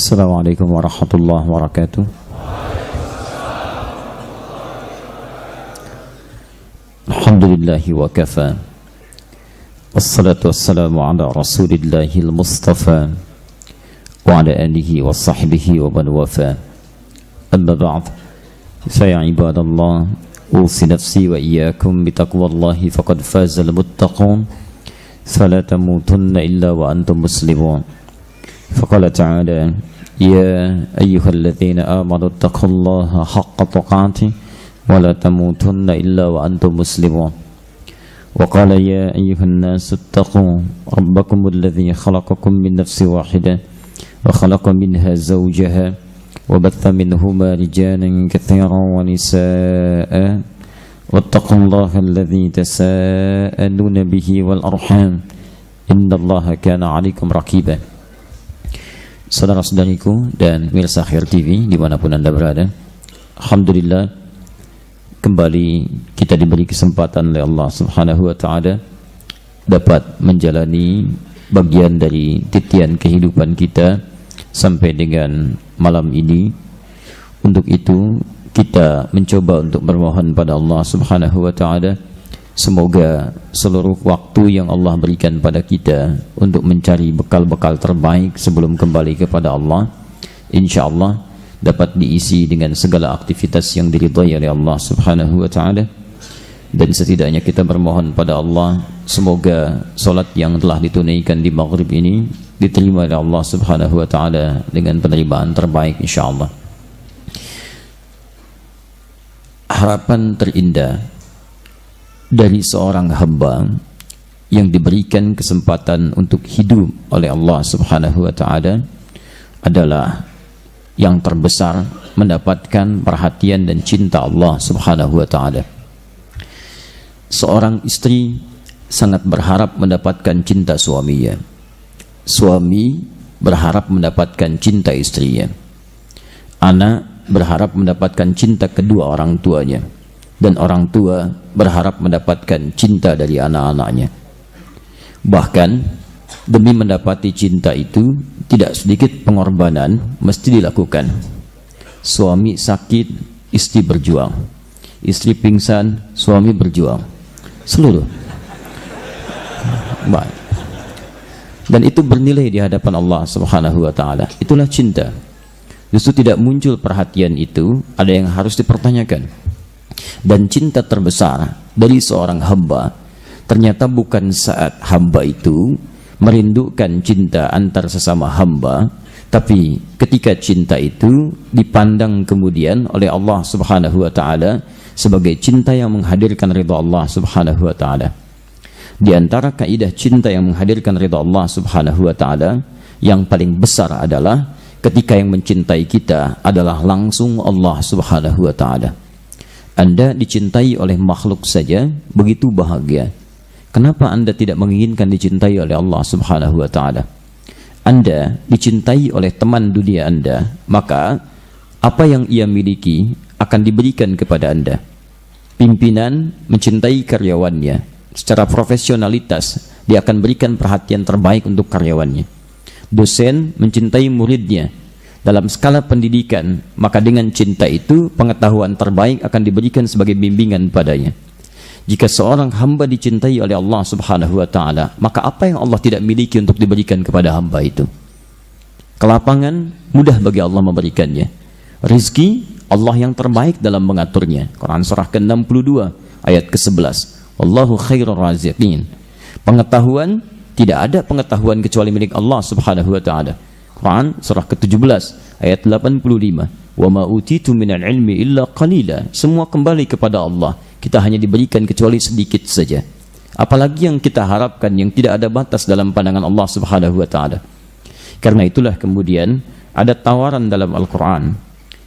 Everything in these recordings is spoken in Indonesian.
Assalamualaikum warahmatullahi wabarakatuh. Alhamdulillahi wa kafa. Wassalatu wassalamu ala rasulillahil mustafa wa ala alihi wa sahbihi wa man wafa. Amma ba'd. Fa ya ibadallah, usi nafsi wa iyyakum bitaqwallahi faqad fazal muttaqun. Fala tamutunna illa wa antum muslimun. فقال تعالى يا أيها الذين آمنوا اتقوا الله حق تقاته ولا تموتن إلا وأنتم مسلمون وقال يا أيها الناس اتقوا ربكم الذي خلقكم من نفس واحدة وخلق منها زوجها وبث منهما رجالا كثيرا ونساء واتقوا الله الذي تساءلون به والأرحام إن الله كان عليكم رقيبا. Saudara-saudariku dan pemirsa Khair TV dimanapun Anda berada, alhamdulillah kembali kita diberi kesempatan oleh Allah Subhanahu wa ta'ala dapat menjalani bagian dari titian kehidupan kita sampai dengan malam ini. Untuk itu kita mencoba untuk bermohon pada Allah Subhanahu wa ta'ala, semoga seluruh waktu yang Allah berikan pada kita untuk mencari bekal-bekal terbaik sebelum kembali kepada Allah, insyaallah dapat diisi dengan segala aktivitas yang diridhai oleh Allah Subhanahu wa ta'ala. Dan setidaknya kita bermohon pada Allah, semoga solat yang telah ditunaikan di maghrib ini diterima oleh Allah Subhanahu wa ta'ala dengan penerimaan terbaik insyaallah. Harapan terindah dari seorang hamba yang diberikan kesempatan untuk hidup oleh Allah Subhanahu wa ta'ala adalah yang terbesar mendapatkan perhatian dan cinta Allah Subhanahu wa ta'ala. Seorang istri sangat berharap mendapatkan cinta suaminya. Suami berharap mendapatkan cinta istrinya. Anak berharap mendapatkan cinta kedua orang tuanya. Dan orang tua berharap mendapatkan cinta dari anak-anaknya. Bahkan demi mendapati cinta itu tidak sedikit pengorbanan mesti dilakukan. Suami sakit, istri berjuang. Istri pingsan, suami berjuang. Seluruh. Baik. Dan itu bernilai di hadapan Allah Subhanahu wa ta'ala. Itulah cinta. Justru tidak muncul perhatian itu, ada yang harus dipertanyakan. Dan cinta terbesar dari seorang hamba ternyata bukan saat hamba itu merindukan cinta antar sesama hamba, tapi ketika cinta itu dipandang kemudian oleh Allah Subhanahu wa ta'ala sebagai cinta yang menghadirkan ridha Allah Subhanahu wa ta'ala. Di antara kaidah cinta yang menghadirkan ridha Allah Subhanahu wa ta'ala yang paling besar adalah ketika yang mencintai kita adalah langsung Allah Subhanahu wa ta'ala. Anda dicintai oleh makhluk saja begitu bahagia. Kenapa Anda tidak menginginkan dicintai oleh Allah Subhanahu wa ta'ala? Anda dicintai oleh teman dunia Anda, maka apa yang ia miliki akan diberikan kepada Anda. Pimpinan mencintai karyawannya, secara profesionalitas dia akan berikan perhatian terbaik untuk karyawannya. Dosen mencintai muridnya dalam skala pendidikan, maka dengan cinta itu pengetahuan terbaik akan diberikan sebagai bimbingan padanya. Jika seorang hamba dicintai oleh Allah Subhanahu wa ta'ala, maka apa yang Allah tidak miliki untuk diberikan kepada hamba itu? Kelapangan mudah bagi Allah memberikannya. Rizki Allah yang terbaik dalam mengaturnya. Quran surah ke-62 ayat ke-11. Wallahu khairur raziqin. Pengetahuan, tidak ada pengetahuan kecuali milik Allah Subhanahu wa ta'ala. Quran surah ke-17 ayat 85. Wa ma utitu minal ilmi illa qalila. Semua kembali kepada Allah. Kita hanya diberikan kecuali sedikit saja. Apalagi yang kita harapkan yang tidak ada batas dalam pandangan Allah Subhanahu wa ta'ala. Karena itulah kemudian ada tawaran dalam Al-Quran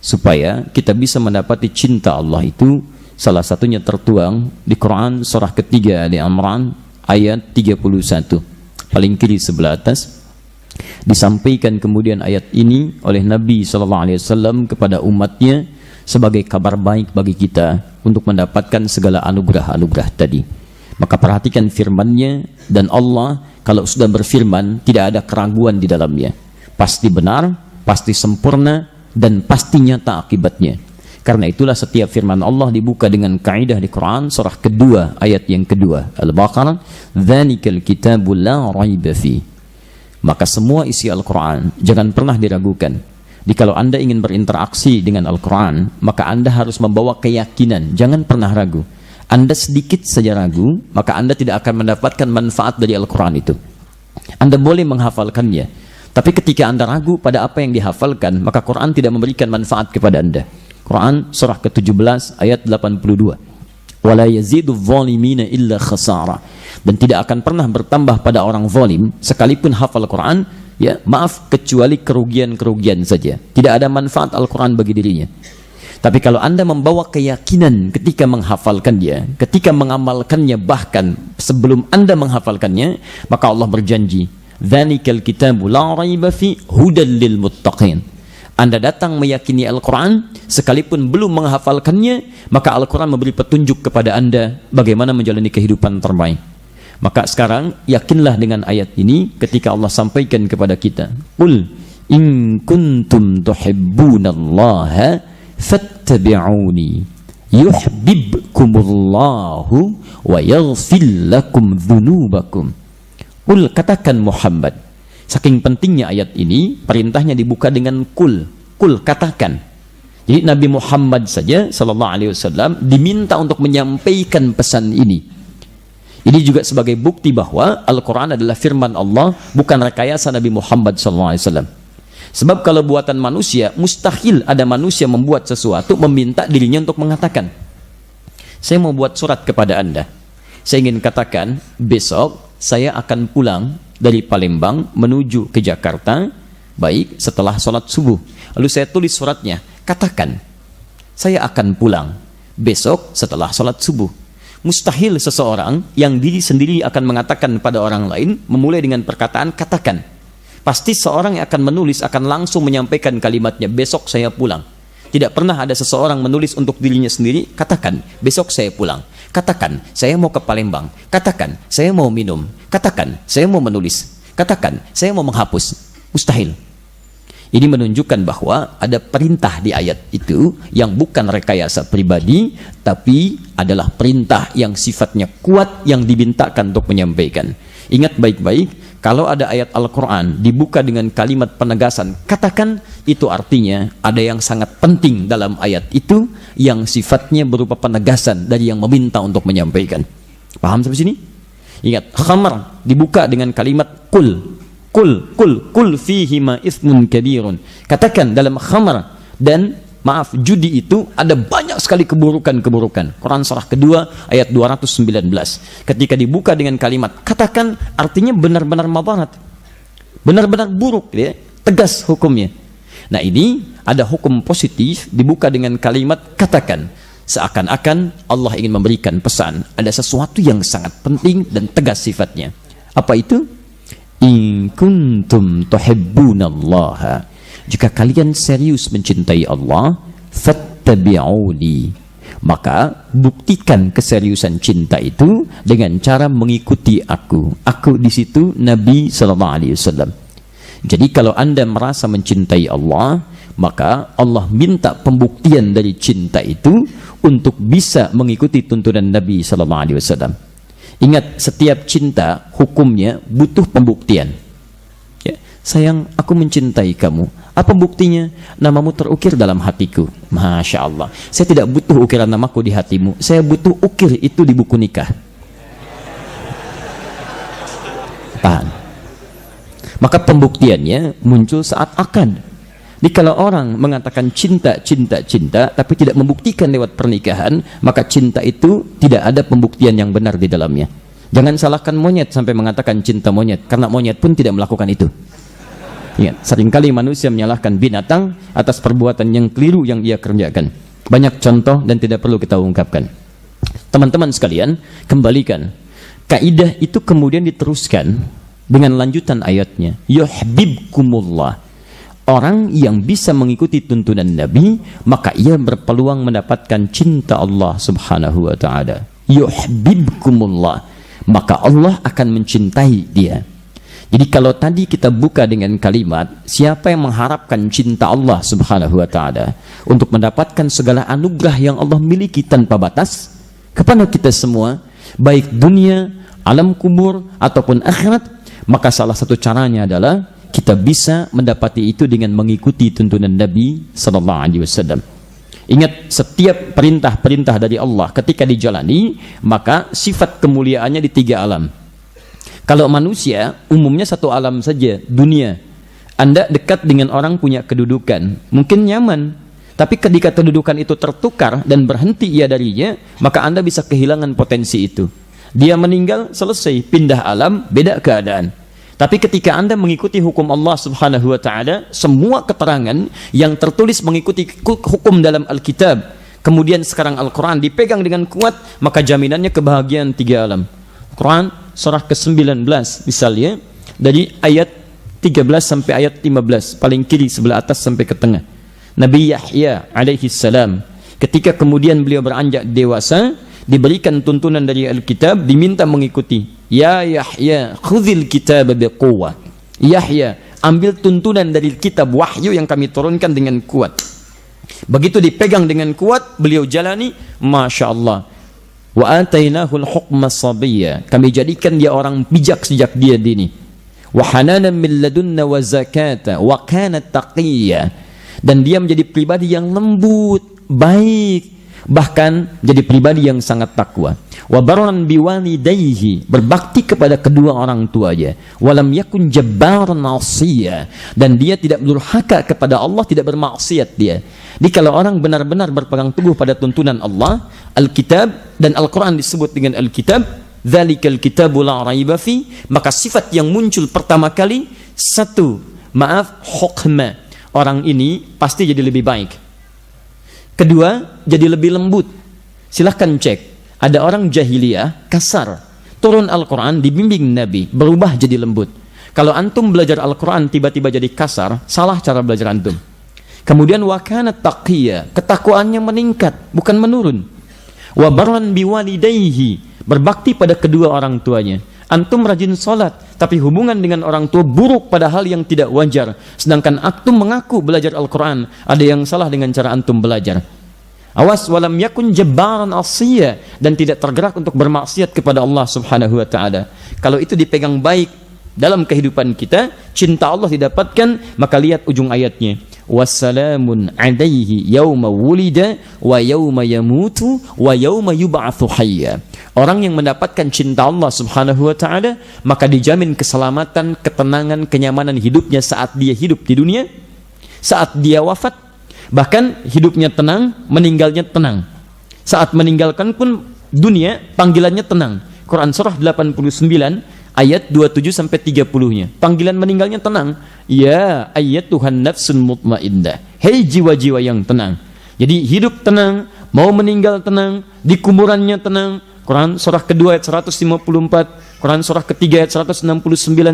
supaya kita bisa mendapati cinta Allah itu, salah satunya tertuang di Quran surah ketiga Ali Imran ayat 31. Paling kiri sebelah atas. Disampaikan kemudian ayat ini oleh Nabi SAW kepada umatnya sebagai kabar baik bagi kita untuk mendapatkan segala anugerah-anugerah tadi. Maka perhatikan firman-Nya, dan Allah kalau sudah berfirman tidak ada keraguan di dalamnya. Pasti benar, pasti sempurna, dan pasti nyata akibatnya. Karena itulah setiap firman Allah dibuka dengan kaidah di Quran surah kedua ayat yang kedua Al-Baqarah, "Dzalikal kitabu la raiba fi." Maka semua isi Al-Quran jangan pernah diragukan. Jadi kalau Anda ingin berinteraksi dengan Al-Quran, maka Anda harus membawa keyakinan, jangan pernah ragu. Anda sedikit saja ragu, maka Anda tidak akan mendapatkan manfaat dari Al-Quran itu. Anda boleh menghafalkannya, tapi ketika Anda ragu pada apa yang dihafalkan, maka Quran tidak memberikan manfaat kepada Anda. Quran surah ke-17 ayat 82. Wala yazidu zalimina illa khasara. Dan tidak akan pernah bertambah pada orang zalim sekalipun hafal Quran, ya, maaf, kecuali kerugian-kerugian saja. Tidak ada manfaat Al-Quran bagi dirinya. Tapi kalau Anda membawa keyakinan ketika menghafalkannya, ketika mengamalkannya, bahkan sebelum Anda menghafalkannya, maka Allah berjanji, "Dzalikal kitabu la raiba fi hudal lil muttaqin." Anda datang meyakini Al-Quran, sekalipun belum menghafalkannya, maka Al-Quran memberi petunjuk kepada Anda bagaimana menjalani kehidupan terbaik. Maka sekarang yakinlah dengan ayat ini ketika Allah sampaikan kepada kita, "Qul in kuntum tuhibbunallaha fattabi'uni yuhibbukumullahu wa yaghfir lakum dzunubakum." Qul, katakan Muhammad. Saking pentingnya ayat ini, perintahnya dibuka dengan kul. Kul, katakan. Jadi Nabi Muhammad saja sallallahu alaihi wasallam diminta untuk menyampaikan pesan ini. Ini juga sebagai bukti bahwa Al-Quran adalah firman Allah, bukan rekayasa Nabi Muhammad sallallahu alaihi wasallam. Sebab kalau buatan manusia, mustahil ada manusia membuat sesuatu meminta dirinya untuk mengatakan, "Saya mau buat surat kepada Anda. Saya ingin katakan besok saya akan pulang dari Palembang menuju ke Jakarta, baik, setelah sholat subuh. Lalu saya tulis suratnya, katakan, saya akan pulang besok setelah sholat subuh." Mustahil seseorang yang diri sendiri akan mengatakan pada orang lain, memulai dengan perkataan katakan. Pasti seorang yang akan menulis akan langsung menyampaikan kalimatnya, besok saya pulang. Tidak pernah ada seseorang menulis untuk dirinya sendiri, katakan, besok saya pulang. Katakan, saya mau ke Palembang. Katakan, saya mau minum. Katakan, saya mau menulis. Katakan, saya mau menghapus. Mustahil. Ini menunjukkan bahwa ada perintah di ayat itu yang bukan rekayasa pribadi, tapi adalah perintah yang sifatnya kuat yang dimintakan untuk menyampaikan. Ingat baik-baik, kalau ada ayat Al-Quran dibuka dengan kalimat penegasan, katakan, itu artinya ada yang sangat penting dalam ayat itu yang sifatnya berupa penegasan dari yang meminta untuk menyampaikan. Paham sampai sini? Ingat, khamar dibuka dengan kalimat kul. Kul fihima ismun kabirun. Katakan dalam khamar dan maaf judi itu ada banyak sekali keburukan-keburukan. Quran surah kedua ayat 219. Ketika dibuka dengan kalimat katakan, artinya benar-benar mabarat, benar-benar buruk, ya, tegas hukumnya. Nah, ini ada hukum positif dibuka dengan kalimat katakan, seakan-akan Allah ingin memberikan pesan ada sesuatu yang sangat penting dan tegas sifatnya. Apa itu? In kuntum tuhibbunallaha, jika kalian serius mencintai Allah, fattabi'uni, maka buktikan keseriusan cinta itu dengan cara mengikuti aku. Aku di situ Nabi sallallahu alaihi wasallam. Jadi kalau Anda merasa mencintai Allah, maka Allah minta pembuktian dari cinta itu untuk bisa mengikuti tuntunan Nabi sallallahu alaihi wasallam. Ingat, setiap cinta hukumnya butuh pembuktian. Ya, sayang, aku mencintai kamu. Apa buktinya? Namamu terukir dalam hatiku. Masya Allah. Saya tidak butuh ukiran namaku di hatimu. Saya butuh ukir itu di buku nikah. Tahan. Maka pembuktiannya muncul saat akad. Jadi kalau orang mengatakan cinta, tapi tidak membuktikan lewat pernikahan, maka cinta itu tidak ada pembuktian yang benar di dalamnya. Jangan salahkan monyet sampai mengatakan cinta monyet, karena monyet pun tidak melakukan itu. Ingat, seringkali manusia menyalahkan binatang atas perbuatan yang keliru yang ia kerjakan. Banyak contoh dan tidak perlu kita ungkapkan. Teman-teman sekalian, kembalikan. Kaidah itu kemudian diteruskan dengan lanjutan ayatnya. Yuhibbukumullah. Orang yang bisa mengikuti tuntunan Nabi, maka ia berpeluang mendapatkan cinta Allah subhanahu wa ta'ala. Yuhibbukumullah, maka Allah akan mencintai dia. Jadi kalau tadi kita buka dengan kalimat, siapa yang mengharapkan cinta Allah subhanahu wa ta'ala untuk mendapatkan segala anugerah yang Allah miliki tanpa batas kepada kita semua, baik dunia, alam kubur ataupun akhirat, maka salah satu caranya adalah kita bisa mendapati itu dengan mengikuti tuntunan Nabi sallallahu alaihi wasallam. Ingat, setiap perintah-perintah dari Allah ketika dijalani, maka sifat kemuliaannya di 3 alam. Kalau manusia, umumnya 1 alam saja, dunia. Anda dekat dengan orang punya kedudukan, mungkin nyaman. Tapi ketika kedudukan itu tertukar dan berhenti ia darinya, maka Anda bisa kehilangan potensi itu. Dia meninggal, selesai, pindah alam, beda keadaan. Tapi ketika Anda mengikuti hukum Allah subhanahu wa ta'ala, semua keterangan yang tertulis mengikuti hukum dalam Alkitab, kemudian sekarang Al-Quran dipegang dengan kuat, maka jaminannya kebahagiaan 3 alam. Quran surah ke-19 misalnya, dari ayat 13 sampai ayat 15, paling kiri sebelah atas sampai ke tengah. Nabi Yahya alaihi salam, ketika kemudian beliau beranjak dewasa, diberikan tuntunan dari Alkitab, diminta mengikuti. Ya Yahya, khudhil kitab biquwwah. Yahya, ambil tuntunan dari kitab wahyu yang kami turunkan dengan kuat. Begitu dipegang dengan kuat, beliau jalani, Masya Allah. Wa atainahul hukma sabiyya, kami jadikan dia orang bijak sejak dia dini. Wa hananan min ladunna wa zakata wa kana taqiyya, dan dia menjadi pribadi yang lembut, baik, bahkan jadi pribadi yang sangat takwa. Wa barran biwalidayhi, berbakti kepada kedua orang tuanya. Walam yakun jabbaran 'asiyya, dan dia tidak durhaka kepada Allah, tidak bermaksiat dia. Jadi kalau orang benar-benar berpegang teguh pada tuntunan Allah, Alkitab dan Al-Quran disebut dengan Alkitab, dzalikal kitabu la raiba fi, maka sifat yang muncul pertama kali, 1, hukma, orang ini pasti jadi lebih baik. 2, jadi lebih lembut. Silahkan cek, ada orang jahiliyah kasar, turun Al-Quran, dibimbing Nabi, berubah jadi lembut. Kalau antum belajar Al-Quran tiba-tiba jadi kasar, salah cara belajar antum. Kemudian wa kana taqiyya, ketakwaannya meningkat, bukan menurun. Wa barran biwalidayhi, berbakti pada kedua orang tuanya. Antum rajin salat, tapi hubungan dengan orang tua buruk pada hal yang tidak wajar. Sedangkan antum mengaku belajar Al-Quran, ada yang salah dengan cara antum belajar. Awas, walam yakun jabbaran 'asiyya, dan tidak tergerak untuk bermaksiat kepada Allah subhanahu wa ta'ala. Kalau itu dipegang baik dalam kehidupan kita, cinta Allah didapatkan, maka lihat ujung ayatnya. Wassalamun alaihi yauma wulida wa yauma yamutu wa yauma yub'atsu hayya. Orang yang mendapatkan cinta Allah subhanahu wa ta'ala, maka dijamin keselamatan, ketenangan, kenyamanan hidupnya saat dia hidup di dunia, saat dia wafat, bahkan hidupnya tenang, meninggalnya tenang. Saat meninggalkan pun dunia, panggilannya tenang. Quran surah 89 ayat 27 sampai 30-nya. Panggilan meninggalnya tenang. Ya ayyatuhan nafsun mutmainnah. Hei jiwa-jiwa yang tenang. Jadi hidup tenang, mau meninggal tenang, di kuburannya tenang. Quran surah kedua ayat 154, Quran surah ketiga ayat 169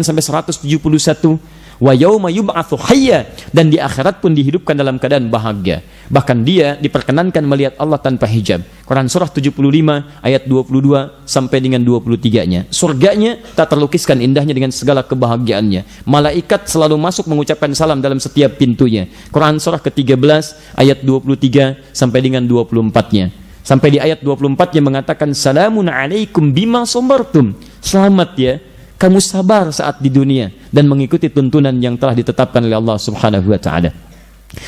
sampai 171. Wa yauma yub'atsu hayya, dan di akhirat pun dihidupkan dalam keadaan bahagia. Bahkan dia diperkenankan melihat Allah tanpa hijab. Quran surah 75 ayat 22 sampai dengan 23-nya. Surganya tak terlukiskan indahnya dengan segala kebahagiaannya. Malaikat selalu masuk mengucapkan salam dalam setiap pintunya. Quran surah ke-13 ayat 23 sampai dengan 24-nya. Sampai di ayat 24 yang mengatakan salamun alaikum bima sabartum. Selamat ya, kamu sabar saat di dunia dan mengikuti tuntunan yang telah ditetapkan oleh Allah subhanahu wa ta'ala.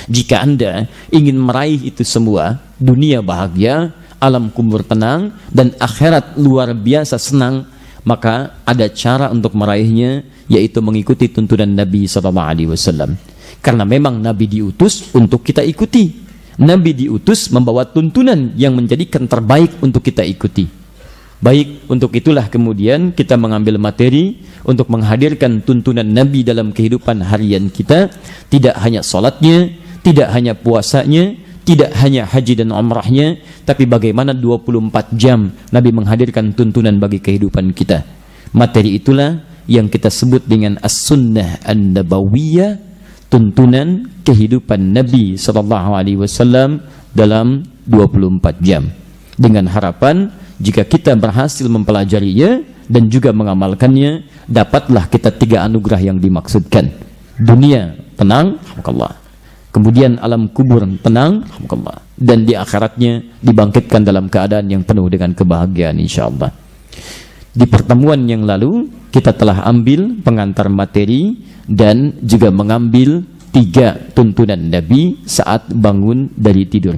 Jika Anda ingin meraih itu semua, dunia bahagia, alam kubur tenang, dan akhirat luar biasa senang, maka ada cara untuk meraihnya, yaitu mengikuti tuntunan Nabi SAW. Karena memang Nabi diutus untuk kita ikuti. Nabi diutus membawa tuntunan yang menjadikan terbaik untuk kita ikuti. Baik, untuk itulah kemudian kita mengambil materi untuk menghadirkan tuntunan Nabi dalam kehidupan harian kita. Tidak hanya salatnya, tidak hanya puasanya, tidak hanya haji dan umrahnya, tapi bagaimana 24 jam Nabi menghadirkan tuntunan bagi kehidupan kita. Materi itulah yang kita sebut dengan as-sunnah an-nabawiyah, tuntunan kehidupan Nabi SAW dalam 24 jam. Dengan harapan jika kita berhasil mempelajarinya, dan juga mengamalkannya, dapatlah kita 3 anugerah yang dimaksudkan. Dunia tenang, alhamdulillah. Kemudian alam kubur tenang, alhamdulillah. Dan di akhiratnya dibangkitkan dalam keadaan yang penuh dengan kebahagiaan insyaallah. Di pertemuan yang lalu kita telah ambil pengantar materi dan juga mengambil 3 tuntunan Nabi saat bangun dari tidur.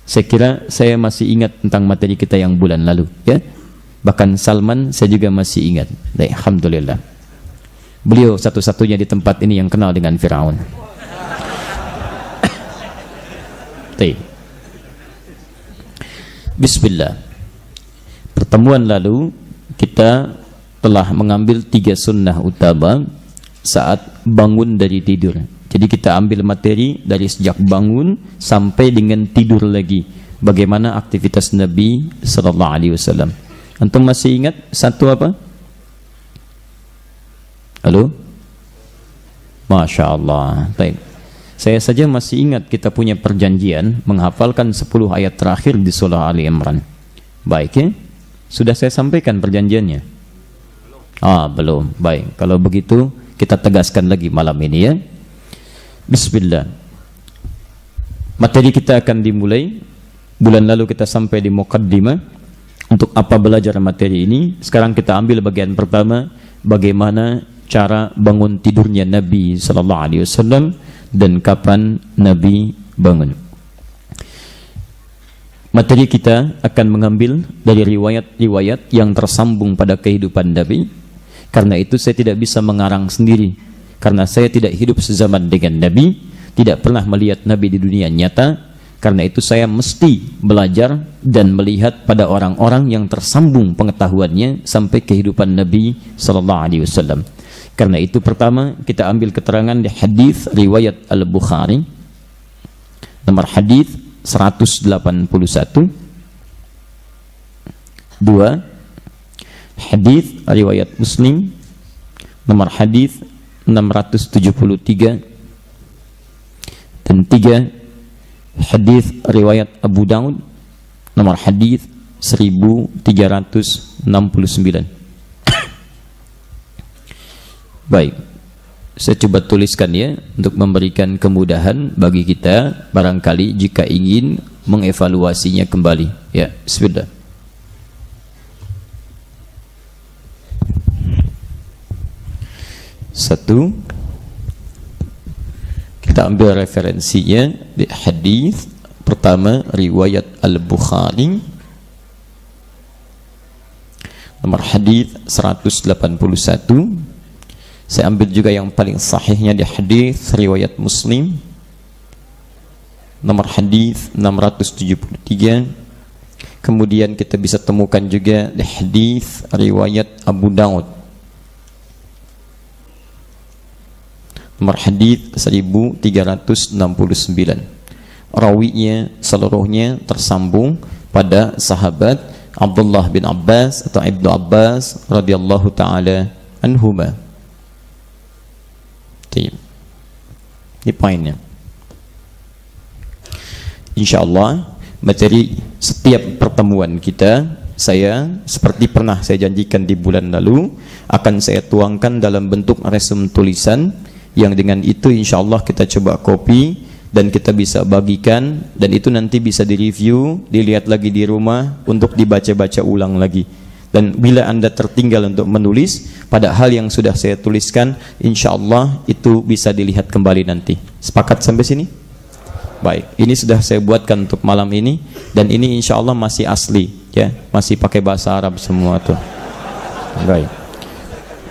Saya kira saya masih ingat tentang materi kita yang bulan lalu, ya. Bahkan Salman saya juga masih ingat. Alhamdulillah. Beliau satu-satunya di tempat ini yang kenal dengan Firaun. Bismillah. Pertemuan lalu kita telah mengambil 3 sunnah utama saat bangun dari tidur. Jadi kita ambil materi dari sejak bangun sampai dengan tidur lagi. Bagaimana aktivitas Nabi sallallahu alaihi wasallam. Antum masih ingat satu apa? Halo? Masya Allah. Baik. Saya saja masih ingat kita punya perjanjian menghafalkan 10 ayat terakhir di surah Ali Imran. Baik ya? Sudah saya sampaikan perjanjiannya? Belum. Baik. Kalau begitu kita tegaskan lagi malam ini ya. Bismillah. Materi kita akan dimulai. Bulan lalu kita sampai di muqaddimah. Untuk apa belajar materi ini? Sekarang kita ambil bagian pertama, bagaimana cara bangun tidurnya Nabi sallallahu alaihi wasallam dan kapan Nabi bangun. Materi kita akan mengambil dari riwayat-riwayat yang tersambung pada kehidupan Nabi. Karena itu saya tidak bisa mengarang sendiri, karena saya tidak hidup sezaman dengan Nabi, tidak pernah melihat Nabi di dunia nyata. Karena itu saya mesti belajar dan melihat pada orang-orang yang tersambung pengetahuannya sampai kehidupan Nabi sallallahu alaihi wasallam. Karena itu pertama kita ambil keterangan di hadis riwayat Al-Bukhari nomor hadis 181. 2. Hadis riwayat Muslim nomor hadis 673. Dan 3. Hadis riwayat Abu Daud nomor hadis 1369. Baik, saya coba tuliskan ya untuk memberikan kemudahan bagi kita barangkali jika ingin mengevaluasinya kembali. Ya, bismillah. Satu, kita ambil referensinya di hadis pertama riwayat Al-Bukhari nomor hadis 181. Saya ambil juga yang paling sahihnya di hadis riwayat Muslim nomor hadis 673. Kemudian kita bisa temukan juga di hadis riwayat Abu Daud nomor hadis 1369. Rawinya seluruhnya tersambung pada sahabat Abdullah bin Abbas atau Ibnu Abbas radhiyallahu taala anhuma. Ini poinnya. InsyaAllah materi setiap pertemuan kita, saya seperti pernah saya janjikan di bulan lalu, akan saya tuangkan dalam bentuk resume tulisan, yang dengan itu insyaallah kita coba copy dan kita bisa bagikan, dan itu nanti bisa direview, dilihat lagi di rumah untuk dibaca-baca ulang lagi. Dan bila Anda tertinggal untuk menulis pada hal yang sudah saya tuliskan, insyaallah itu bisa dilihat kembali nanti. Sepakat sampai sini? Baik, ini sudah saya buatkan untuk malam ini, dan ini insyaallah masih asli ya, masih pakai bahasa Arab semua tuh. Baik.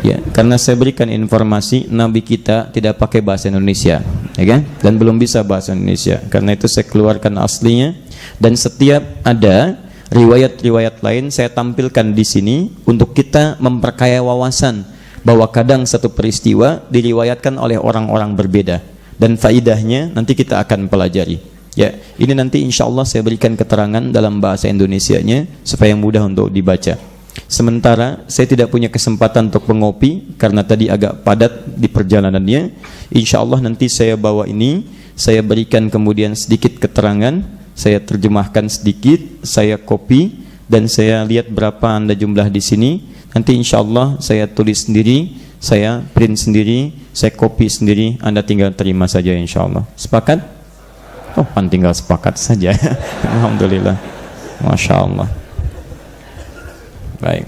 Ya, karena saya berikan informasi Nabi kita tidak pakai bahasa Indonesia, ya kan? Dan belum bisa bahasa Indonesia. Karena itu saya keluarkan aslinya, dan setiap ada riwayat-riwayat lain saya tampilkan di sini untuk kita memperkaya wawasan bahwa kadang satu peristiwa diriwayatkan oleh orang-orang berbeda, dan faidahnya nanti kita akan pelajari. Ya, ini nanti insyaallah saya berikan keterangan dalam bahasa Indonesianya supaya mudah untuk dibaca. Sementara saya tidak punya kesempatan untuk mengopi karena tadi agak padat di perjalanannya. Insyaallah nanti saya bawa ini, saya berikan kemudian sedikit keterangan, saya terjemahkan sedikit, saya copy, dan saya lihat berapa Anda jumlah di sini. Nanti insya Allah saya tulis sendiri, saya print sendiri, saya copy sendiri, Anda tinggal terima saja insya Allah. Sepakat? Oh, tinggal sepakat saja. Alhamdulillah. Masya Allah. Baik.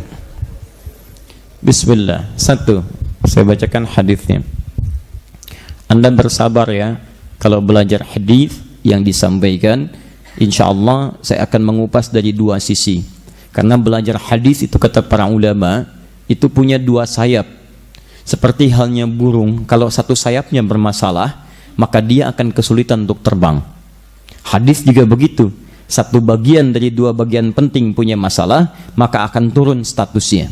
Bismillah. 1. Saya bacakan hadisnya. Anda bersabar ya. Kalau belajar hadis yang disampaikan, insya Allah saya akan mengupas dari dua sisi. Karena belajar hadis itu kata para ulama itu punya dua sayap. Seperti halnya burung, kalau satu sayapnya bermasalah, maka dia akan kesulitan untuk terbang. Hadis juga begitu. Satu bagian dari dua bagian penting punya masalah, maka akan turun statusnya.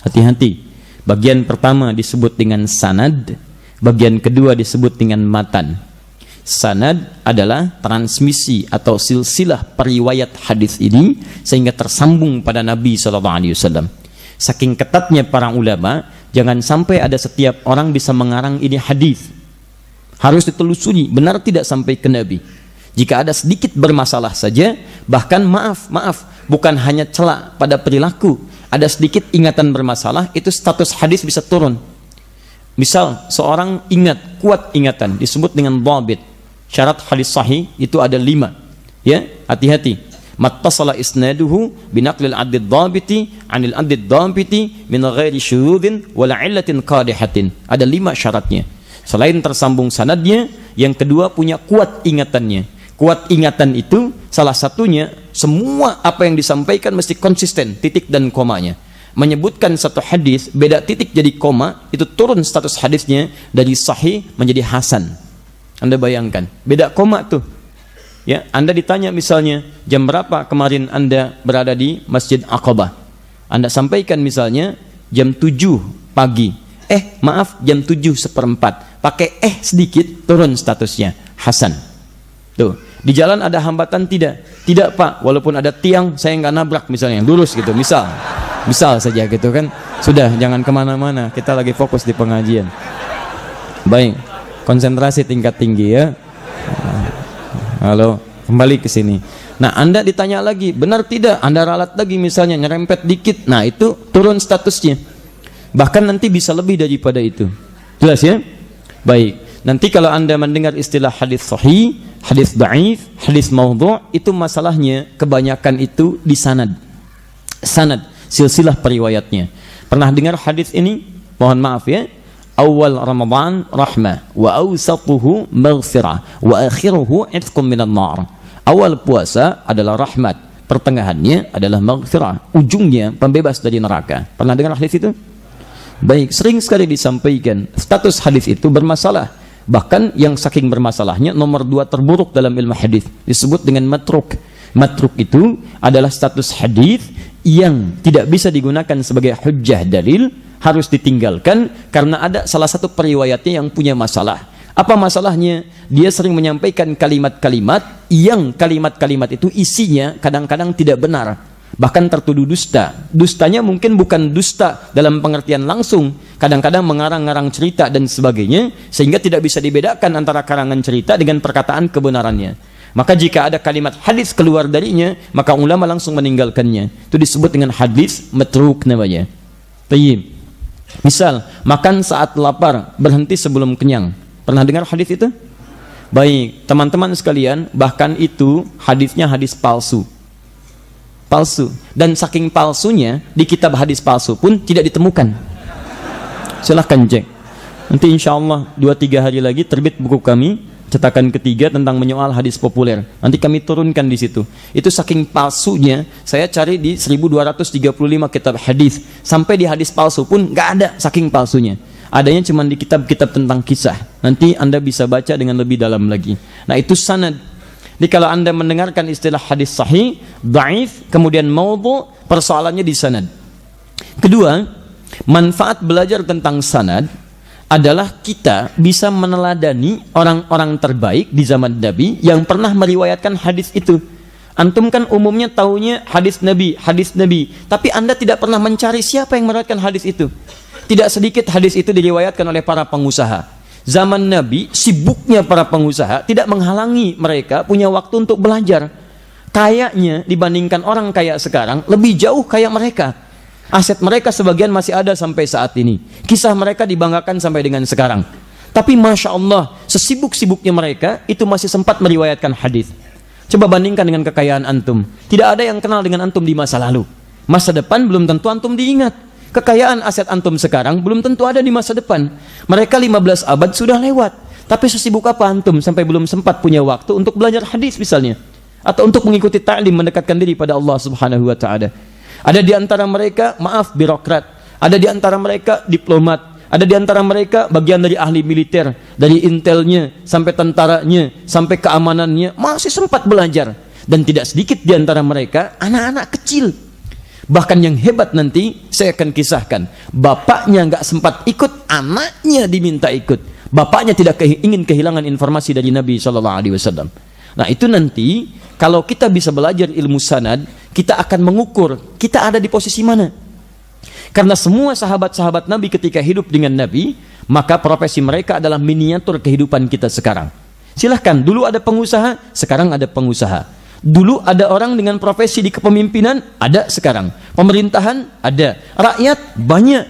Hati-hati. Bagian pertama disebut dengan sanad, bagian kedua disebut dengan matan. Sanad adalah transmisi atau silsilah periwayat hadis ini sehingga tersambung pada Nabi SAW. Saking ketatnya para ulama, jangan sampai ada setiap orang bisa mengarang ini hadis. Harus ditelusuri benar tidak sampai ke Nabi. Jika ada sedikit bermasalah saja, bahkan maaf, bukan hanya celak pada perilaku, ada sedikit ingatan bermasalah, itu status hadis bisa turun. Misal seorang ingat, kuat ingatan, disebut dengan dhabit. Syarat hadis sahih itu ada 5. Ya, hati-hati. Mattasala isnaduhu binaqlil adid dhabiti anil adid dhabiti min ghairi syudhin wala illatin qadihatin. Ada 5 syaratnya. Selain tersambung sanadnya, yang kedua punya kuat ingatannya. Kuat ingatan itu salah satunya semua apa yang disampaikan mesti konsisten, titik dan komanya. Menyebutkan satu hadis beda titik jadi koma, itu turun status hadisnya dari sahih menjadi hasan. Anda bayangkan, beda koma tuh. Ya, Anda ditanya misalnya, jam berapa kemarin Anda berada di Masjid Aqabah? Anda sampaikan misalnya jam 7 pagi. Maaf, jam 7:04. Pakai sedikit, turun statusnya hasan. Tuh, di jalan ada hambatan tidak? Tidak Pak, walaupun ada tiang saya nggak nabrak misalnya, lurus gitu, misal saja gitu kan. Sudah, jangan kemana-mana, kita lagi fokus di pengajian. Baik, konsentrasi tingkat tinggi ya. Halo, kembali ke sini. Nah, Anda ditanya lagi, benar tidak? Anda ralat lagi misalnya, nyerempet dikit. Nah, itu turun statusnya. Bahkan nanti bisa lebih daripada itu. Jelas ya? Baik. Nanti kalau Anda mendengar istilah hadis sahih, hadis dhaif, hadis maudhu', itu masalahnya kebanyakan itu di sanad. Sanad, silsilah periwayatnya. Pernah dengar hadis ini? Mohon maaf ya. Awal Ramadan rahmah wa awsatuhu maghfirah wa akhiruhu itqum minan nar. Awal puasa adalah rahmat, pertengahannya adalah maghfirah, ujungnya pembebas dari neraka. Pernah dengar hadis itu? Baik, sering sekali disampaikan status hadis itu bermasalah. Bahkan yang saking bermasalahnya nomor 2 terburuk dalam ilmu hadis disebut dengan matruk. Matruk itu adalah status hadis yang tidak bisa digunakan sebagai hujjah dalil, harus ditinggalkan karena ada salah satu periwayatnya yang punya masalah. Apa masalahnya? Dia sering menyampaikan kalimat-kalimat yang kalimat-kalimat itu isinya kadang-kadang tidak benar, bahkan tertuduh dusta. Dustanya mungkin bukan dusta dalam pengertian langsung, kadang-kadang mengarang-arang cerita dan sebagainya, sehingga tidak bisa dibedakan antara karangan cerita dengan perkataan kebenarannya. Maka jika ada kalimat hadis keluar darinya, maka ulama langsung meninggalkannya. Itu disebut dengan hadis matruk namanya. Tayyib. Misal, makan saat lapar, berhenti sebelum kenyang. Pernah dengar hadis itu? Baik, teman-teman sekalian, bahkan itu hadisnya hadis palsu. Palsu. Dan saking palsunya, di kitab hadis palsu pun tidak ditemukan. Silahkan cek. Nanti insya Allah 2-3 hari lagi terbit buku kami, cetakan ketiga tentang menyoal hadis populer. Nanti kami turunkan di situ. Itu saking palsunya, saya cari di 1235 kitab hadis. Sampai di hadis palsu pun nggak ada, saking palsunya. Adanya cuma di kitab-kitab tentang kisah. Nanti Anda bisa baca dengan lebih dalam lagi. Nah, itu sanad. Jadi kalau Anda mendengarkan istilah hadis sahih, dhaif, kemudian maudhu', persoalannya di sanad. Kedua, manfaat belajar tentang sanad adalah kita bisa meneladani orang-orang terbaik di zaman Nabi yang pernah meriwayatkan hadis itu. Antum kan umumnya taunya hadis Nabi, tapi Anda tidak pernah mencari siapa yang meriwayatkan hadis itu. Tidak sedikit hadis itu diriwayatkan oleh para pengusaha. Zaman Nabi, sibuknya para pengusaha tidak menghalangi mereka punya waktu untuk belajar. Kayaknya dibandingkan orang kaya sekarang, lebih jauh kayak mereka. Aset mereka sebagian masih ada sampai saat ini. Kisah mereka dibanggakan sampai dengan sekarang. Tapi Masya Allah, sesibuk-sibuknya mereka, itu masih sempat meriwayatkan hadis. Coba bandingkan dengan kekayaan antum. Tidak ada yang kenal dengan antum di masa lalu. Masa depan belum tentu antum diingat. Kekayaan aset antum sekarang belum tentu ada di masa depan. Mereka 15 abad sudah lewat. Tapi sesibuk apa antum sampai belum sempat punya waktu untuk belajar hadis misalnya. Atau untuk mengikuti ta'lim, mendekatkan diri pada Allah Subhanahu wa ta'ala. Ada di antara mereka, maaf, birokrat. Ada di antara mereka diplomat. Ada di antara mereka bagian dari ahli militer, dari intelnya, sampai tentaranya, sampai keamanannya, masih sempat belajar. Dan tidak sedikit di antara mereka anak-anak kecil. Bahkan yang hebat nanti saya akan kisahkan. Bapaknya nggak sempat ikut, anaknya diminta ikut. Bapaknya tidak ingin kehilangan informasi dari Nabi SAW. Nah itu nanti kalau kita bisa belajar ilmu sanad, kita akan mengukur kita ada di posisi mana. Karena semua sahabat-sahabat Nabi ketika hidup dengan Nabi, maka profesi mereka adalah miniatur kehidupan kita sekarang. Silahkan, dulu ada pengusaha, sekarang ada pengusaha. Dulu ada orang dengan profesi di kepemimpinan, ada sekarang. Pemerintahan, ada. Rakyat, banyak.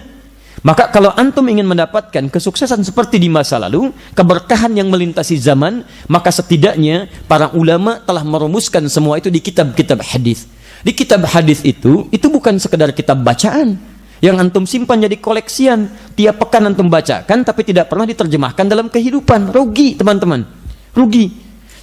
Maka kalau antum ingin mendapatkan kesuksesan seperti di masa lalu, keberkahan yang melintasi zaman, maka setidaknya para ulama telah merumuskan semua itu di kitab-kitab hadis. Di kitab hadis itu bukan sekedar kitab bacaan yang antum simpan jadi koleksian, tiap pekan antum bacakan tapi tidak pernah diterjemahkan dalam kehidupan. Rugi teman-teman, rugi.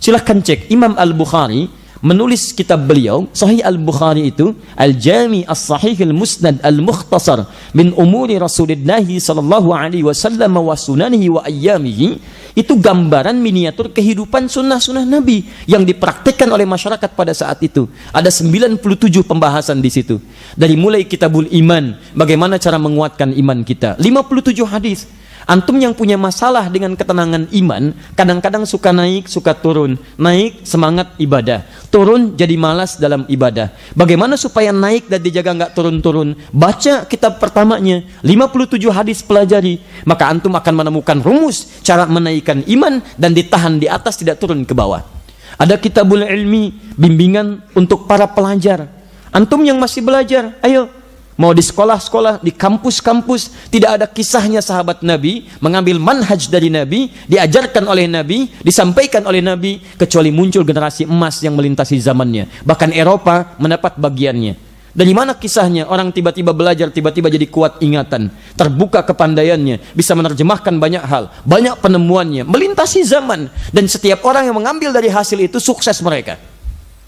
Silahkan cek Imam Al-Bukhari menulis kitab beliau Sahih Al-Bukhari itu Al-Jami As-Sahih Al-Musnad Al-Mukhtasar min umuri Rasulullah sallallahu alaihi wasallam wa sunanihi wa ayyamihi. Itu gambaran miniatur kehidupan sunnah-sunnah Nabi yang dipraktikkan oleh masyarakat pada saat itu. Ada 97 pembahasan di situ. Dari mulai Kitabul Iman, bagaimana cara menguatkan iman kita. 57 hadis. Antum yang punya masalah dengan ketenangan iman, kadang-kadang suka naik, suka turun. Naik, semangat ibadah. Turun, jadi malas dalam ibadah. Bagaimana supaya naik dan dijaga nggak turun-turun? Baca kitab pertamanya, 57 hadis pelajari. Maka antum akan menemukan rumus cara menaikkan iman dan ditahan di atas, tidak turun ke bawah. Ada Kitabul Ilmi, bimbingan untuk para pelajar. Antum yang masih belajar, ayo. Mau di sekolah-sekolah, di kampus-kampus, tidak ada kisahnya sahabat Nabi mengambil manhaj dari Nabi, diajarkan oleh Nabi, disampaikan oleh Nabi, kecuali muncul generasi emas yang melintasi zamannya. Bahkan Eropa mendapat bagiannya. Dari mana kisahnya orang tiba-tiba belajar, tiba-tiba jadi kuat ingatan, terbuka kepandaiannya, bisa menerjemahkan banyak hal, banyak penemuannya, melintasi zaman, dan setiap orang yang mengambil dari hasil itu sukses mereka.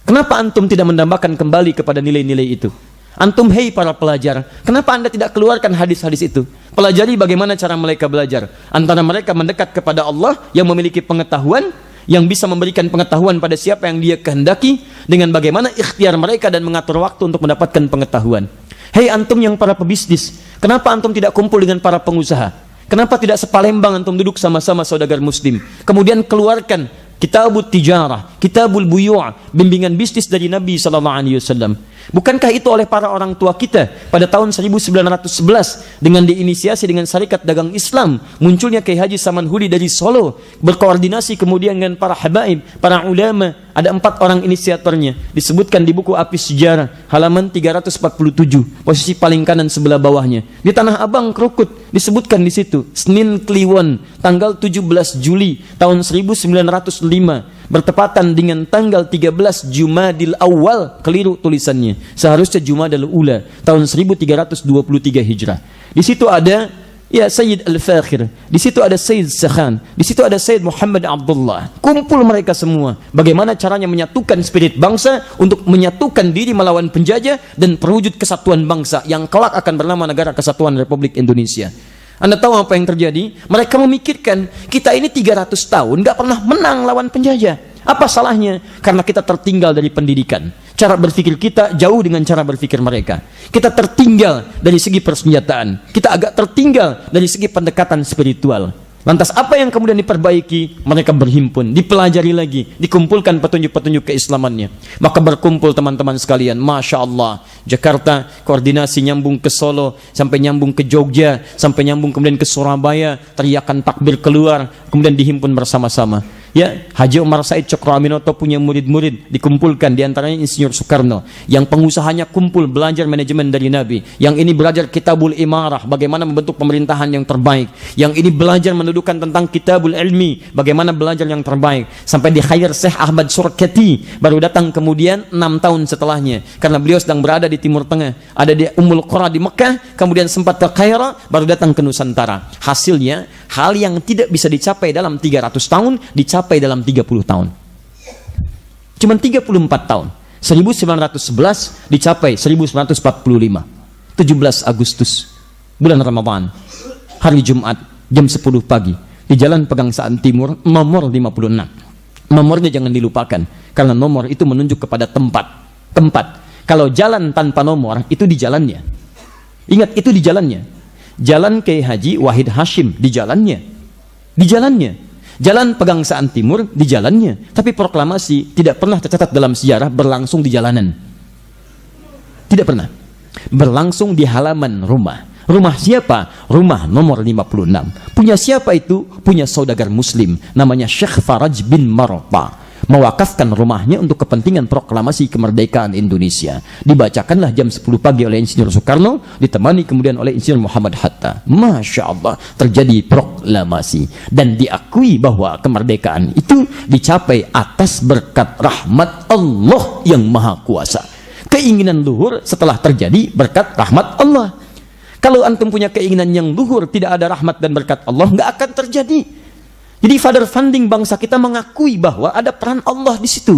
Kenapa antum tidak mendambakan kembali kepada nilai-nilai itu? Antum, hei para pelajar, kenapa anda tidak keluarkan hadis-hadis itu? Pelajari bagaimana cara mereka belajar. Antara mereka mendekat kepada Allah yang memiliki pengetahuan, yang bisa memberikan pengetahuan pada siapa yang dia kehendaki, dengan bagaimana ikhtiar mereka dan mengatur waktu untuk mendapatkan pengetahuan. Hei antum yang para pebisnis, kenapa antum tidak kumpul dengan para pengusaha? Kenapa tidak sepalembang antum duduk sama-sama saudagar muslim? Kemudian keluarkan Kitabul Tijarah, Kitabul Buyu', bimbingan bisnis dari Nabi SAW. Bukankah itu oleh para orang tua kita pada tahun 1911 dengan diinisiasi dengan Syarikat Dagang Islam, munculnya Kiai Haji Samanhudi dari Solo, berkoordinasi kemudian dengan para habaib, para ulama. Ada 4 orang inisiatornya, disebutkan di buku Api Sejarah halaman 347, posisi paling kanan sebelah bawahnya. Di Tanah Abang Krukut disebutkan di situ, Senin Kliwon tanggal 17 Juli tahun 1905 bertepatan dengan tanggal 13 Jumadil Awal, keliru tulisannya, seharusnya Jumadil Ula tahun 1323 Hijrah. Di situ ada ya Sayyid Al-Fakhir, di situ ada Sayyid Sakhan, di situ ada Sayyid Muhammad Abdullah. Kumpul mereka semua, bagaimana caranya menyatukan spirit bangsa untuk menyatukan diri melawan penjajah dan perwujud kesatuan bangsa yang kelak akan bernama Negara Kesatuan Republik Indonesia. Anda tahu apa yang terjadi? Mereka memikirkan, kita ini 300 tahun gak pernah menang lawan penjajah. Apa salahnya? Karena kita tertinggal dari pendidikan. Cara berpikir kita jauh dengan cara berpikir mereka. Kita tertinggal dari segi persenjataan. Kita agak tertinggal dari segi pendekatan spiritual. Lantas apa yang kemudian diperbaiki? Mereka berhimpun, dipelajari lagi, dikumpulkan petunjuk-petunjuk keislamannya. Maka berkumpul teman-teman sekalian, Masya Allah, Jakarta koordinasi nyambung ke Solo, sampai nyambung ke Jogja, sampai nyambung kemudian ke Surabaya, teriakan takbir keluar, kemudian dihimpun bersama-sama. Ya, Haji Umar Said Cokroaminoto punya murid-murid, dikumpulkan diantaranya Insinyur Soekarno, yang pengusahanya kumpul belajar manajemen dari Nabi, yang ini belajar Kitabul Imarah, bagaimana membentuk pemerintahan yang terbaik, yang ini belajar mendudukan tentang Kitabul Ilmi, bagaimana belajar yang terbaik, sampai di hire Syekh Ahmad Surketi, baru datang kemudian 6 tahun setelahnya, karena beliau sedang berada di Timur Tengah, ada di Ummul Qura di Mekah, kemudian sempat ke Kairo, baru datang ke Nusantara. Hasilnya, hal yang tidak bisa dicapai dalam 300 tahun, dicapai dalam 30 tahun. Cuman 34 tahun. 1911 dicapai 1945. 17 Agustus, bulan Ramadan, hari Jumat, jam 10 pagi, di Jalan Pegangsaan Timur, nomor 56. Nomornya jangan dilupakan, karena nomor itu menunjuk kepada tempat. Kalau jalan tanpa nomor, itu di jalannya. Ingat, itu di jalannya. Jalan Kiai Haji Wahid Hashim, di jalannya. Jalan Pegangsaan Timur, di jalannya. Tapi proklamasi tidak pernah tercatat dalam sejarah berlangsung di jalanan. Tidak pernah. Berlangsung di halaman rumah. Rumah siapa? Rumah nomor 56. Punya siapa itu? Punya saudagar muslim, namanya Syekh Faraj bin Marota. Mewakafkan rumahnya untuk kepentingan proklamasi kemerdekaan Indonesia. Dibacakanlah jam 10 pagi oleh Insinyur Soekarno, ditemani kemudian oleh Insinyur Muhammad Hatta. Masya Allah, terjadi proklamasi dan diakui bahwa kemerdekaan itu dicapai atas berkat rahmat Allah yang Maha Kuasa. Keinginan luhur setelah terjadi berkat rahmat Allah. Kalau antum punya keinginan yang luhur, tidak ada rahmat dan berkat Allah, nggak akan terjadi. Jadi father funding bangsa kita mengakui bahwa ada peran Allah di situ,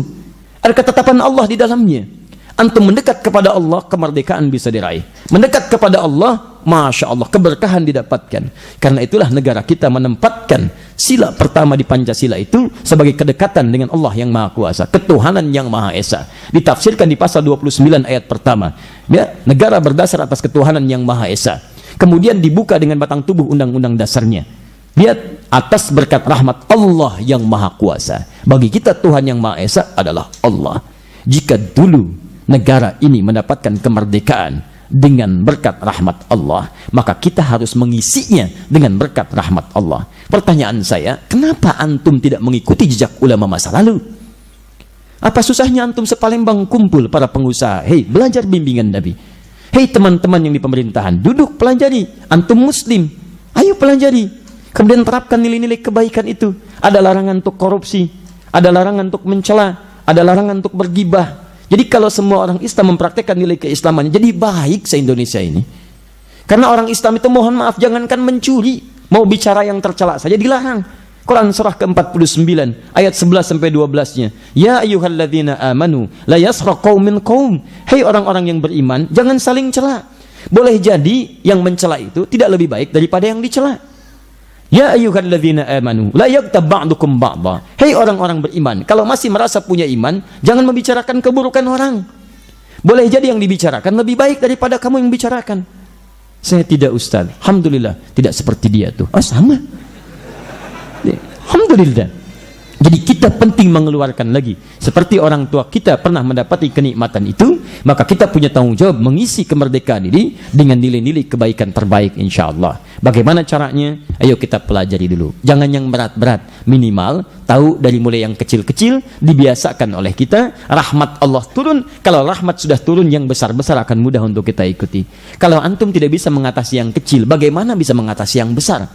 ada ketetapan Allah di dalamnya. Antum mendekat kepada Allah, kemerdekaan bisa diraih. Mendekat kepada Allah, Masya Allah, keberkahan didapatkan. Karena itulah negara kita menempatkan sila pertama di Pancasila itu sebagai kedekatan dengan Allah yang Maha Kuasa, ketuhanan yang Maha Esa. Ditafsirkan di pasal 29 ayat pertama. Ya, negara berdasar atas ketuhanan yang Maha Esa. Kemudian dibuka dengan batang tubuh undang-undang dasarnya. Lihat, atas berkat rahmat Allah yang Maha Kuasa. Bagi kita Tuhan yang Maha Esa adalah Allah. Jika dulu negara ini mendapatkan kemerdekaan dengan berkat rahmat Allah, maka kita harus mengisinya dengan berkat rahmat Allah. Pertanyaan saya, kenapa antum tidak mengikuti jejak ulama masa lalu? Apa susahnya antum sepalembang kumpul para pengusaha, hei belajar bimbingan Nabi. Hei teman-teman yang di pemerintahan, duduk pelajari. Antum muslim, ayo pelajari. Kemudian terapkan nilai-nilai kebaikan itu. Ada larangan untuk korupsi, ada larangan untuk mencela, ada larangan untuk bergibah. Jadi kalau semua orang Islam mempraktekkan nilai keislamannya, jadi baik se-Indonesia ini. Karena orang Islam itu, mohon maaf, jangankan mencuri, mau bicara yang tercela saja dilarang. Quran surah ke-49 ayat 11 sampai 12-nya. Ya ayyuhalladzina amanu la yasra qaumin qaum. Hei orang-orang yang beriman, jangan saling cela. Boleh jadi yang mencela itu tidak lebih baik daripada yang dicela. Ya ayyuhalladzina amanu la yaghtab ba'dukum ba'dha. Hei orang-orang beriman, kalau masih merasa punya iman, jangan membicarakan keburukan orang. Boleh jadi yang dibicarakan lebih baik daripada kamu yang bicarakan. Saya tidak, Ustaz. Alhamdulillah, tidak seperti dia tuh. Oh, sama. Alhamdulillah. Jadi kita penting mengeluarkan lagi. Seperti orang tua kita pernah mendapati kenikmatan itu, maka kita punya tanggung jawab mengisi kemerdekaan ini dengan nilai-nilai kebaikan terbaik, insya Allah. Bagaimana caranya? Ayo kita pelajari dulu. Jangan yang berat-berat, minimal tahu dari mulai yang kecil-kecil, dibiasakan oleh kita. Rahmat Allah turun. Kalau rahmat sudah turun, yang besar-besar akan mudah untuk kita ikuti. Kalau antum tidak bisa mengatasi yang kecil, bagaimana bisa mengatasi yang besar?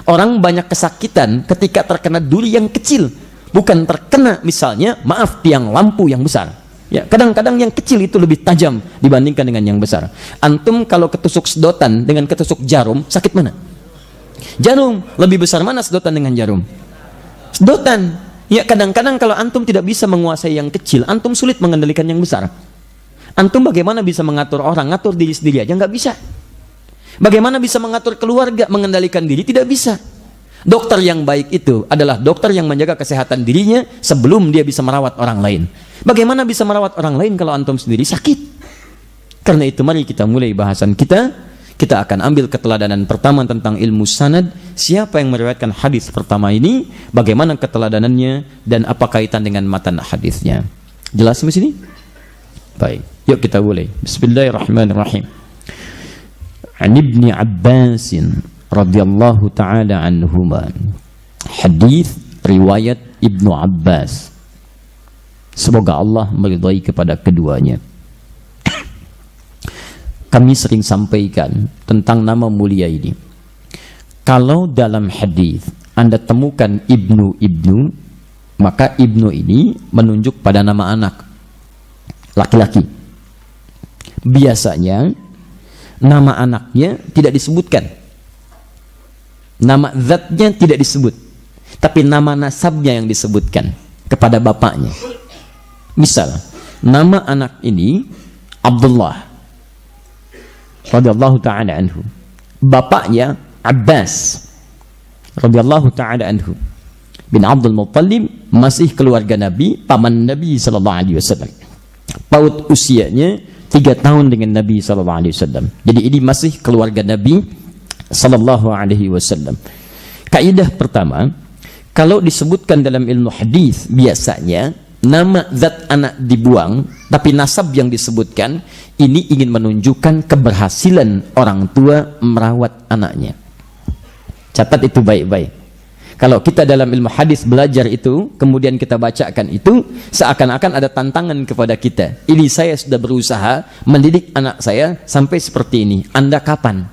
Orang banyak kesakitan ketika terkena duri yang kecil, bukan terkena misalnya, maaf, tiang lampu yang besar. Ya, kadang-kadang yang kecil itu lebih tajam dibandingkan dengan yang besar. Antum kalau ketusuk sedotan dengan ketusuk jarum, sakit mana? Jarum. Lebih besar mana sedotan dengan jarum? Sedotan. Ya, kadang-kadang kalau antum tidak bisa menguasai yang kecil, antum sulit mengendalikan yang besar. Antum bagaimana bisa mengatur orang? Ngatur diri sendiri aja nggak bisa. Bagaimana bisa mengatur keluarga, mengendalikan diri? Tidak bisa. Dokter yang baik itu adalah dokter yang menjaga kesehatan dirinya sebelum dia bisa merawat orang lain. Bagaimana bisa merawat orang lain kalau antum sendiri sakit? Karena itu mari kita mulai bahasan kita. Kita akan ambil keteladanan pertama tentang ilmu sanad. Siapa yang meriwayatkan hadis pertama ini, bagaimana keteladanannya, dan apa kaitan dengan matan hadisnya. Jelas di sini? Baik, yuk kita mulai. Bismillahirrahmanirrahim. An Ibni Abbasin radhiyallahu ta'ala anhuma, hadis riwayat Ibnu Abbas. Semoga Allah meridhai kepada keduanya. Kami sering sampaikan tentang nama mulia ini. Kalau dalam hadis Anda temukan Ibnu, maka Ibnu ini menunjuk pada nama anak laki-laki. Biasanya nama anaknya tidak disebutkan, nama zatnya tidak disebut, tapi nama nasabnya yang disebutkan kepada bapaknya. Misal, nama anak ini Abdullah radhiyallahu ta'ala anhu, bapaknya Abbas radhiyallahu ta'ala anhu bin Abdul Muttalib, masih keluarga Nabi, paman Nabi sallallahu alaihi wasallam. Paut usianya 3 tahun dengan Nabi sallallahu alaihi wasallam. Jadi ini masih keluarga Nabi sallallahu alaihi wasallam. Kaidah pertama, kalau disebutkan dalam ilmu hadis biasanya nama zat anak dibuang, tapi nasab yang disebutkan ini ingin menunjukkan keberhasilan orang tua merawat anaknya. Catat itu baik-baik. Kalau kita dalam ilmu hadis belajar itu, kemudian kita bacakan itu, seakan-akan ada tantangan kepada kita. Ini saya sudah berusaha mendidik anak saya sampai seperti ini. Anda kapan?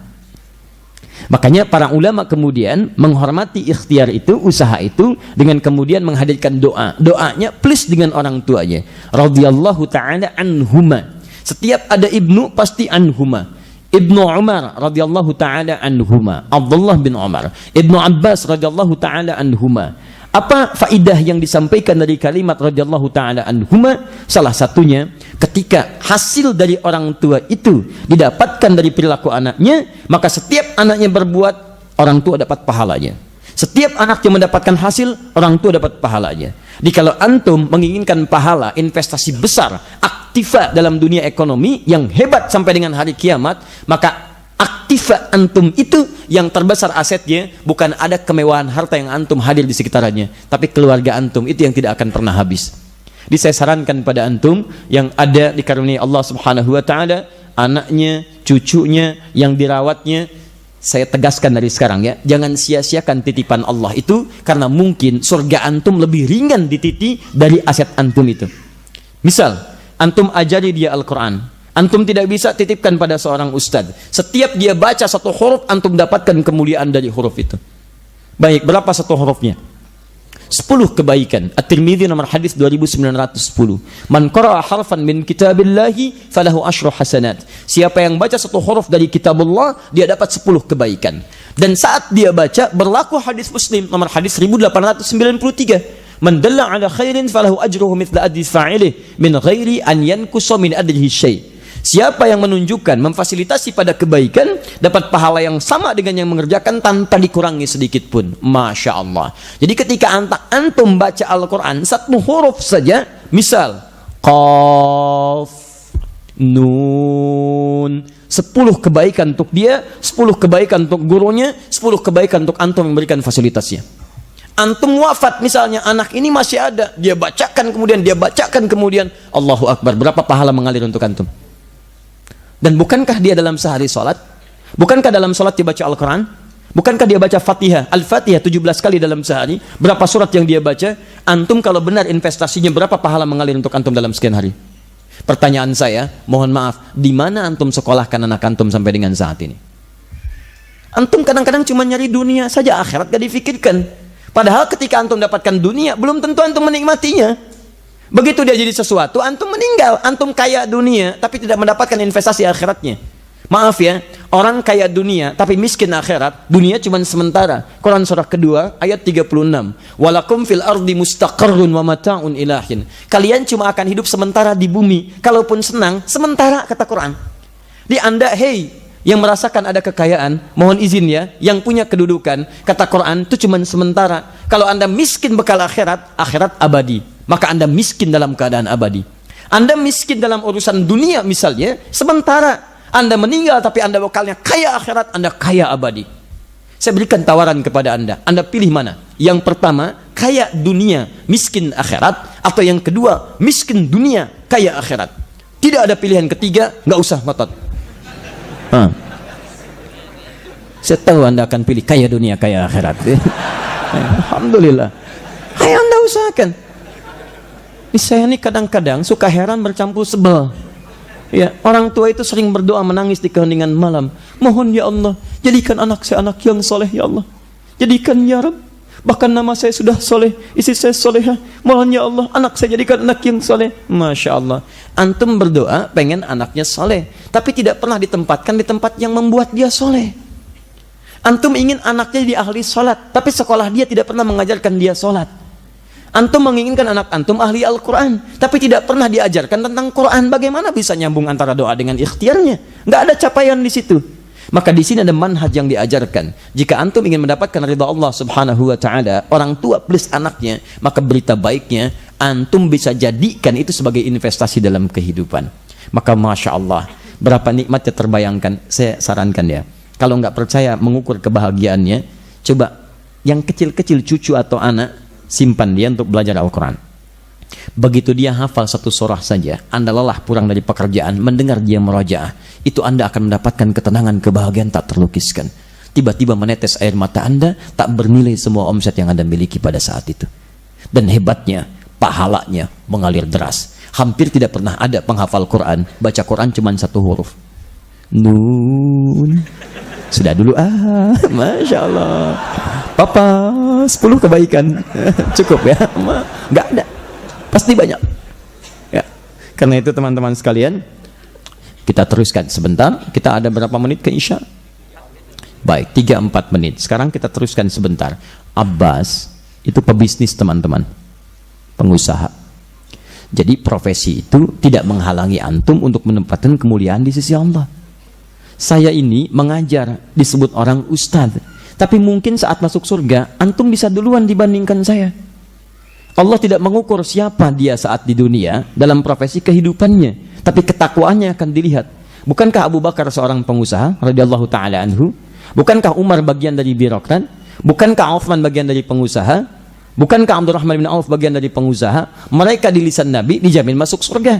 Makanya para ulama kemudian menghormati ikhtiar itu, usaha itu, dengan kemudian menghadirkan doa. Doanya plus dengan orang tuanya. Radhiyallahu ta'ala anhuma. Setiap ada ibnu pasti anhuma. Ibnu Umar radhiyallahu ta'ala anhuma, Abdullah bin Umar, Ibnu Abbas radhiyallahu ta'ala anhuma. Apa faidah yang disampaikan dari kalimat radhiyallahu ta'ala anhuma? Salah satunya, ketika hasil dari orang tua itu didapatkan dari perilaku anaknya, maka setiap anaknya berbuat, orang tua dapat pahalanya. Setiap anaknya mendapatkan hasil, orang tua dapat pahalanya. Jadi kalau antum menginginkan pahala, investasi besar, aktiva dalam dunia ekonomi yang hebat sampai dengan hari kiamat, maka aktiva antum itu yang terbesar asetnya bukan ada kemewahan harta yang antum hadir di sekitarnya, tapi keluarga antum itu yang tidak akan pernah habis. Jadi saya sarankan pada antum yang ada dikaruniai Allah Subhanahu wa taala, anaknya, cucunya yang dirawatnya, saya tegaskan dari sekarang ya, jangan sia-siakan titipan Allah itu, karena mungkin surga antum lebih ringan dititi dari aset antum itu. Misal, antum ajari dia Al-Quran, antum tidak bisa titipkan pada seorang ustadz. Setiap dia baca satu huruf, antum dapatkan kemuliaan dari huruf itu. Baik, berapa satu hurufnya? 10 kebaikan. At-Tirmidzi nomor hadis 2910. Man qara'a harfan min kitabillahi falahu asyru hasanat. Siapa yang baca satu huruf dari kitabullah, dia dapat 10 kebaikan. Dan saat dia baca, berlaku hadis Muslim nomor hadis 1893. Man dalla ala khairin falahu ajruhu mithla ajri fa'ilih min ghairi an yankusa min ajrihi syai'. Siapa yang menunjukkan, memfasilitasi pada kebaikan, dapat pahala yang sama dengan yang mengerjakan tanpa dikurangi sedikit pun. Masya Allah. Jadi ketika antum baca Al-Quran, satu huruf saja, misal Qaf, Nun, 10 kebaikan untuk dia, 10 kebaikan untuk gurunya, 10 kebaikan untuk antum yang memberikan fasilitasnya. Antum wafat misalnya, anak ini masih ada, dia bacakan kemudian, Allahu Akbar, berapa pahala mengalir untuk antum? Dan bukankah dia dalam sehari sholat? Bukankah dalam sholat dia baca Al-Quran? Bukankah dia baca Fatihah, Al-Fatihah 17 kali dalam sehari? Berapa surat yang dia baca? Antum kalau benar investasinya, berapa pahala mengalir untuk antum dalam sekian hari? Pertanyaan saya, mohon maaf, di mana antum sekolahkan anak antum sampai dengan saat ini? Antum kadang-kadang cuma nyari dunia saja, akhirat gak difikirkan. Padahal ketika antum dapatkan dunia, belum tentu antum menikmatinya. Begitu dia jadi sesuatu, antum meninggal, antum kaya dunia tapi tidak mendapatkan investasi akhiratnya. Maaf ya, orang kaya dunia tapi miskin akhirat, dunia cuma sementara. Quran surah kedua ayat 36. Walakum fil ardi mustaqarrun wa mata'un ilahin. Kalian cuma akan hidup sementara di bumi, kalaupun senang sementara, kata Quran. Di Anda, hey, yang merasakan ada kekayaan, mohon izin ya, yang punya kedudukan, kata Quran itu cuma sementara. Kalau Anda miskin bekal akhirat, akhirat abadi. Maka Anda miskin dalam keadaan abadi. Anda miskin dalam urusan dunia misalnya, sementara. Anda meninggal tapi Anda bekalnya kaya akhirat, Anda kaya abadi. Saya berikan tawaran kepada Anda pilih mana? Yang pertama, kaya dunia, miskin akhirat, atau yang kedua, miskin dunia, kaya akhirat. Tidak ada pilihan ketiga, nggak usah ngotot. Saya tahu Anda akan pilih kaya dunia, kaya akhirat. Alhamdulillah. usahakan. Saya ini kadang-kadang suka heran bercampur sebel. Ya, orang tua itu sering berdoa menangis di keheningan malam. Mohon ya Allah, jadikan anak saya anak yang soleh ya Allah. Jadikan ya Rabb. Bahkan nama saya sudah soleh, istri saya solehah. Mohon ya Allah, anak saya jadikan anak yang soleh. Masya Allah. Antum berdoa pengen anaknya soleh, tapi tidak pernah ditempatkan di tempat yang membuat dia soleh. Antum ingin anaknya jadi ahli sholat, tapi sekolah dia tidak pernah mengajarkan dia sholat. Antum menginginkan anak antum ahli Al-Quran, tapi tidak pernah diajarkan tentang Quran. Bagaimana bisa nyambung antara doa dengan ikhtiarnya? Nggak ada capaian di situ. Maka di sini ada manhaj yang diajarkan. Jika antum ingin mendapatkan ridha Allah Subhanahu wa taala, orang tua plus anaknya, maka berita baiknya antum bisa jadikan itu sebagai investasi dalam kehidupan. Maka Masya Allah, berapa nikmatnya terbayangkan. Saya sarankan ya, kalau nggak percaya mengukur kebahagiaannya, coba yang kecil-kecil cucu atau anak, simpan dia untuk belajar Al-Quran. Begitu dia hafal satu surah saja, Anda lelah pulang dari pekerjaan, mendengar dia merajaah, itu Anda akan mendapatkan ketenangan, kebahagiaan tak terlukiskan. Tiba-tiba menetes air mata Anda, tak bernilai semua omset yang Anda miliki pada saat itu. Dan hebatnya, pahalanya mengalir deras. Hampir tidak pernah ada penghafal Quran, baca Quran cuma satu huruf. Nun. Sudah dulu, Masya Allah. Papa, 10 kebaikan. Cukup ya? Nggak ada. Pasti banyak. Ya. Karena itu teman-teman sekalian, kita teruskan sebentar. Kita ada berapa menit ke Isya? Baik, 3-4 menit. Sekarang kita teruskan sebentar. Abbas itu pebisnis teman-teman, pengusaha. Jadi profesi itu tidak menghalangi antum untuk menempatkan kemuliaan di sisi Allah. Saya ini mengajar, disebut orang ustadz, tapi mungkin saat masuk surga antum bisa duluan dibandingkan saya. Allah tidak mengukur siapa dia saat di dunia dalam profesi kehidupannya, tapi ketakwaannya akan dilihat. Bukankah Abu Bakar seorang pengusaha radhiyallahu taala anhu? Bukankah Umar bagian dari birokrat? Bukankah Uthman bagian dari pengusaha? Bukankah Abdurrahman bin Auf bagian dari pengusaha? Mereka di lisan Nabi dijamin masuk surga.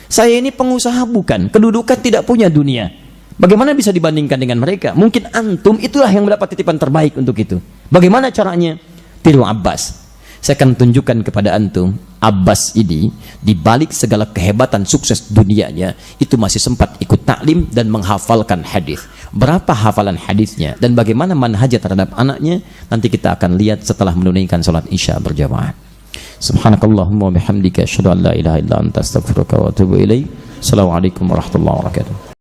Saya ini pengusaha bukan, kedudukan tidak punya dunia. Bagaimana bisa dibandingkan dengan mereka? Mungkin antum itulah yang mendapat titipan terbaik untuk itu. Bagaimana caranya? Tiru Abbas. Saya akan tunjukkan kepada antum, Abbas ini dibalik segala kehebatan sukses dunianya, itu masih sempat ikut taklim dan menghafalkan hadis. Berapa hafalan hadisnya dan bagaimana manhajnya terhadap anaknya, nanti kita akan lihat setelah menunaikan salat Isya berjamaah. Subhanakallahumma wa bihamdika asyhadu an la ilaha illa anta astaghfiruka wa atubu ilaik. Assalamualaikum warahmatullahi wabarakatuh.